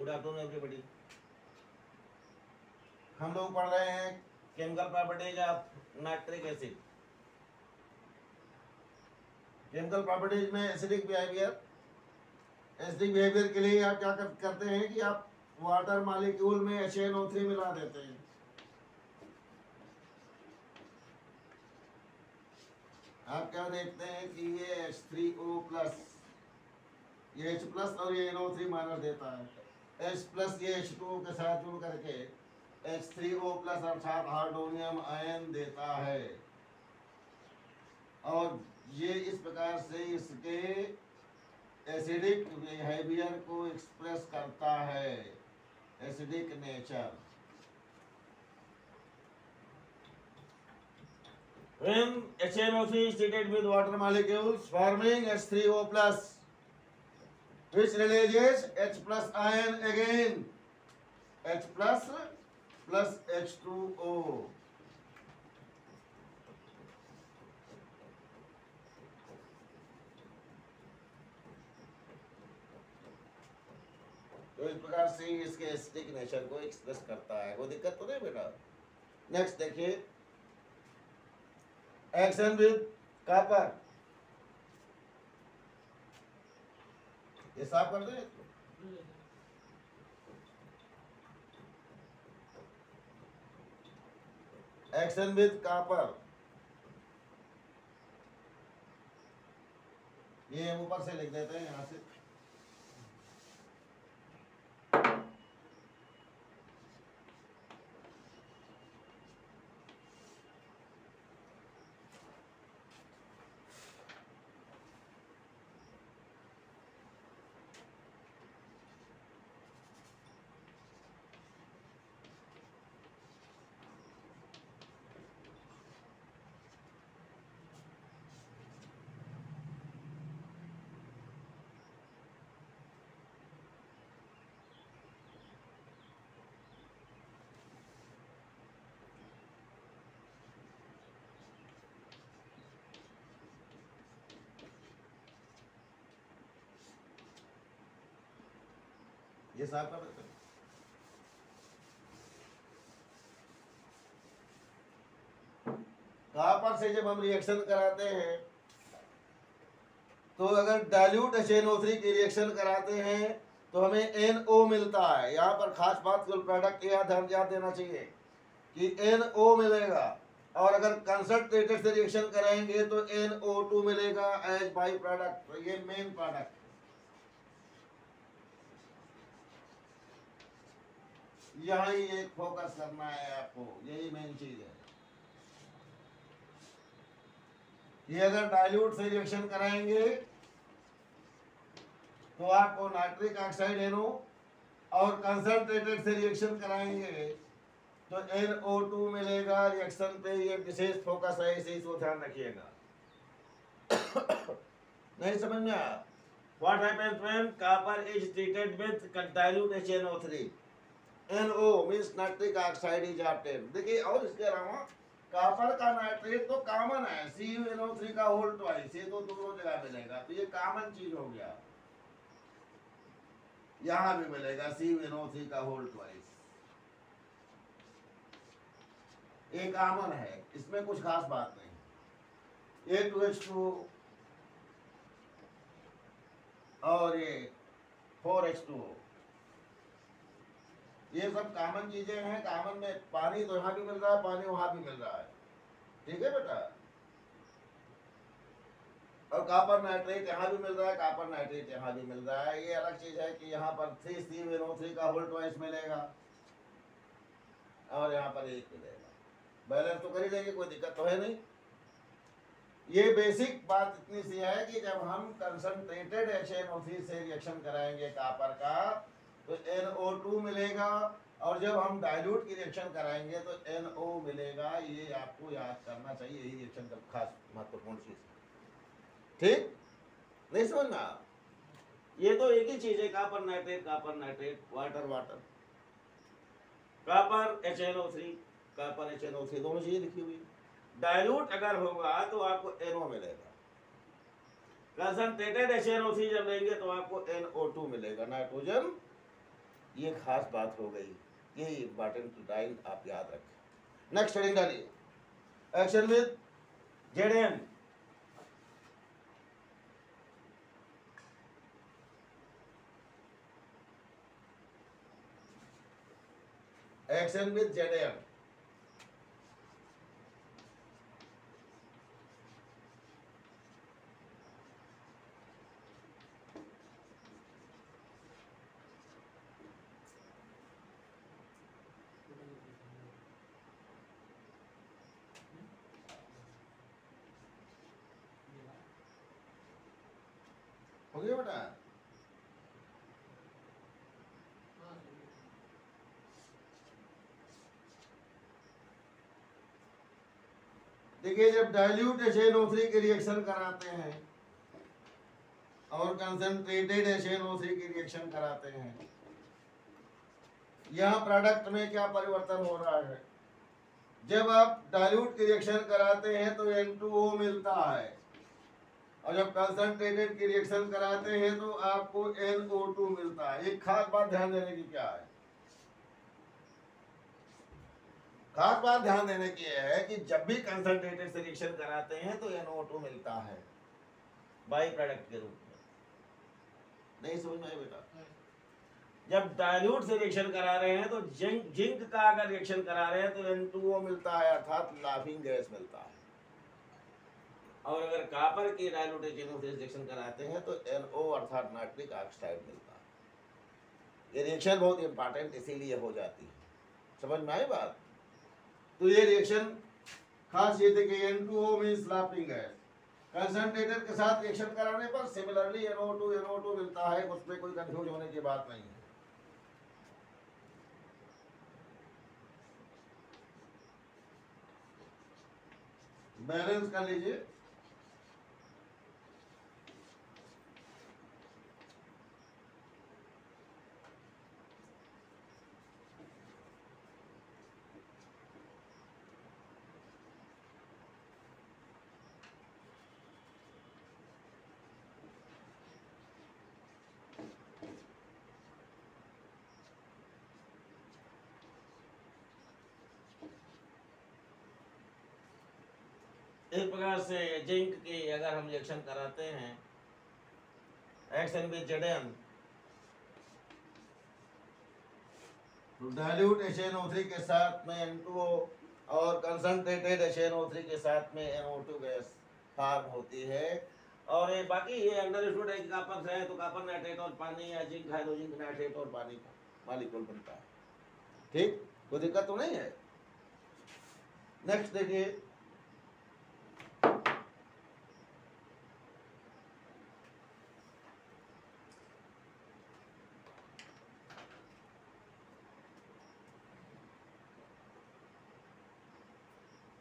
Good afternoon everybody. हम लोग पढ़ रहे हैं chemical properties of nitric acid. Chemical properties में एसिडिक बिहेवियर। एसिडिक बिहेवियर के लिए आप क्या करते हैं कि आप वाटर मॉलिक्यूल में HNO3 मिला देते हैं। आप क्या देखते हैं कि ये H3O+, ये H+ और ये NO3 माइनस देता है। H+ ये H2O के साथ जुड़ करके H3O+ अर्थात हाइड्रोनियम आयन देता है और ये इस प्रकार से इसके एसिडिक बिहेवियर को एक्सप्रेस करता है, acidic nature. When HNO3 is treated with water molecules forming H3O+, which releases H+ ion again, H+ plus H2O. तो इस प्रकार से इसके एसिडिक नेचर को एक्सप्रेस करता है। कोई दिक्कत तो नहीं बेटा। नेक्स्ट देखिए, एक्शन विद कॉपर। ये साफ कर दे। एक्शन विद कॉपर, ये हम ऊपर से लिख देते हैं यहां से। ये साफ कर देते हैं। कॉपर से जब हम रिएक्शन कराते हैं तो अगर डाइल्यूट HNO3 की रिएक्शन कराते हैं तो हमें NO मिलता है। यहाँ पर खास बात प्रोडक्ट के ध्यान देना चाहिए कि NO मिलेगा और अगर कंसंट्रेटेड से रिएक्शन करेंगे तो NO2 मिलेगा एज बाई प्रोडक्ट। तो ये मेन प्रोडक्ट, यहाँ ही एक फोकस करना है आपको, यही मेन चीज है। ये अगर डाइल्यूट से रिएक्शन कराएंगे तो आपको नाइट्रिक ऑक्साइड NO और कंसंट्रेटेड से रिएक्शन कराएंगे तो NO2 मिलेगा रिएक्शन पे। ये विशेष फोकस है, इसे इसको ध्यान रखिएगा। नहीं समझ में आया? What happens when copper is treated with dilute HNO3? NO means nitric oxide is obtained। देखिए, और इसके अलावा कॉपर का नाइट्रेट तो कॉमन है, CuNO3 का होल ट्वाइस, ये तो दोनों जगह मिलेगा, तो ये कॉमन चीज हो गया। यहां भी मिलेगा CuNO3 का होल ट्वाइस, ये कॉमन है, इसमें कुछ खास बात नहीं। A2H2 और ये 4H2O, ये सब कॉमन चीजें हैं। कॉमन में पानी तो यहाँ भी मिल रहा है, पानी वहां भी मिल रहा है, ठीक है बेटा। और कॉपर नाइट्रेट यहाँ भी मिल रहा है, कॉपर नाइट्रेट यहाँ भी मिल रहा है। ये अलग चीज है कि यहाँ पर 3CuNO3 का होल ट्वाइस मिलेगा और यहाँ पर 1 मिलेगा। बैलेंस तो कर ही लेंगे, कोई दिक्कत तो है नहीं। ये बेसिक बात इतनी सी है कि जब हम कंसंट्रेटेड HNO3 से रिएक्शन कराएंगे कॉपर का तो NO2 मिलेगा और जब हम डाइल्यूट की रिएक्शन कराएंगे तो NO मिलेगा। ये आपको याद करना चाहिए, यही रिएक्शन का खास महत्वपूर्ण चीज है, ठीक? नहीं समझना? ये तो एक ही चीज है, copper nitrate, water water, copper HNO3, copper HNO3 दोनों चीजें लिखी हुई। डाइल्यूट अगर होगा तो आपको NO मिलेगा, कंसंट्रेटेड HNO3 जब लेंगे तो आपको NO2 मिलेगा, नाइट्रोजन ये खास बात हो गई, ये इंपॉर्टेंट लाइन आप याद रखें। नेक्स्ट हेडिंग डालिए, action with ZN. Action with ZN. हो गया बेटा? देखिए, जब डाइल्यूट HNO3 के रिएक्शन कराते हैं और कंसंट्रेटेड HNO3 की रिएक्शन कराते हैं, यहाँ प्रोडक्ट में क्या परिवर्तन हो रहा है? जब आप डाइल्यूट की रिएक्शन कराते हैं तो N2O मिलता है, और जब कंसंट्रेटेड की रिएक्शन कराते हैं तो आपको NO2 मिलता है। एक खास बात ध्यान देने की क्या है? खास बात ध्यान देने की है कि जब भी कंसंट्रेटेड से रिएक्शन कराते हैं तो NO2 मिलता है बाई प्रोडक्ट के रूप में। नहीं समझ में आया बेटा? जब डाइल्यूट से रिएक्शन करा रहे हैं तो जिंक का अगर रिएक्शन करा रहे हैं तो N2O मिलता है, अर्थात लाफिंग गैस मिलता है। और अगर कॉपर की डाइल्यूट HNO3 से रिएक्शन कराते हैं तो NO अर्थात नाइट्रिक ऑक्साइड मिलता है। ये रिएक्शन बहुत इंपॉर्टेंट इसीलिए हो जाती है। समझ में आई बात? तो ये रिएक्शन खास ये थे कि N2O means laughing gas. Concentrated के साथ रिएक्शन कराने पर सिमिलरली NO2 मिलता है, उसमें कोई कंफ्यूज होने की बात नहीं है। बैलेंस कर लीजिए। इस प्रकार से जिंक की अगर हम रिएक्शन कराते हैं एक्शन विद जेडेएन, तो डाइल्यूट HNO3 के साथ में N2O और कंसंट्रेटेड HNO3 के साथ में NO2 गैस फॉर्म होती है। और ये बाकी ये अंडरस्टूड है कि कॉपर है तो कॉपर नाइट्रेट और पानी, या जिंक है तो जिंक नाइट्रेट और पानी का मॉलिक्यूल बनता है। ठीक, कोई दिक्कत तो नहीं है। नेक्स्ट देखिए,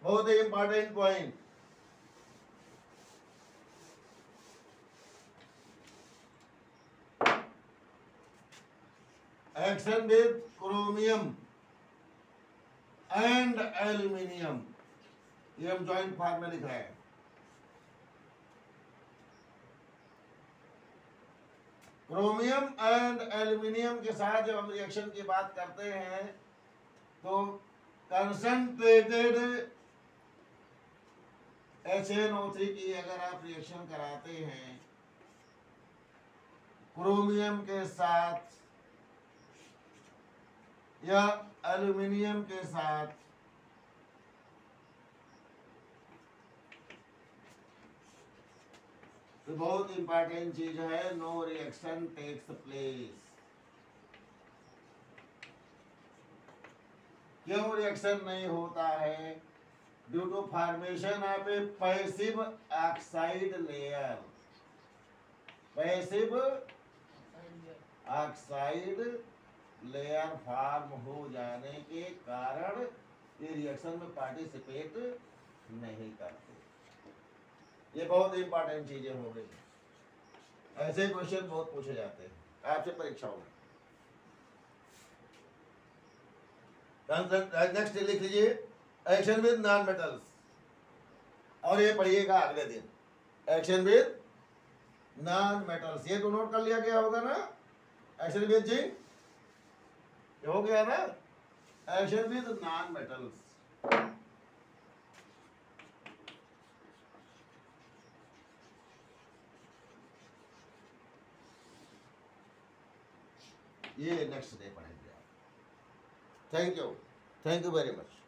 बहुत ही important point, action with chromium and aluminium. ये हम ज्वाइंट फॉर्म में लिख रहे हैं। क्रोमियम एंड एल्यूमिनियम के साथ जब हम रिएक्शन की बात करते हैं तो कंसंट्रेटेड HNO3 की अगर आप रिएक्शन कराते हैं क्रोमियम के साथ या एल्यूमिनियम के साथ, तो बहुत इंपॉर्टेंट चीज है, नो रिएक्शन टेक्स प्लेस। क्यों रिएक्शन नहीं होता है? Due to formation of a passive oxide layer. Passive oxide layer form हो जाने के कारण ये रिएक्शन में पार्टिसिपेट नहीं करते। ये बहुत इंपॉर्टेंट चीजें हो गई। ऐसे क्वेश्चन बहुत पूछे जाते हैं आपसे परीक्षाओं में। नेक्स्ट लिख लीजिए, एक्शन विद नॉन मेटल्स, और ये पढ़िएगा अगले दिन, एक्शन विद नॉन मेटल्स। ये तो नोट कर लिया गया होगा ना, एक्शन विद जिंक ये हो गया ना, एक्शन विद नॉन मेटल्स। ये नेक्स्ट डे पढ़ेंगे आप। Thank you very much.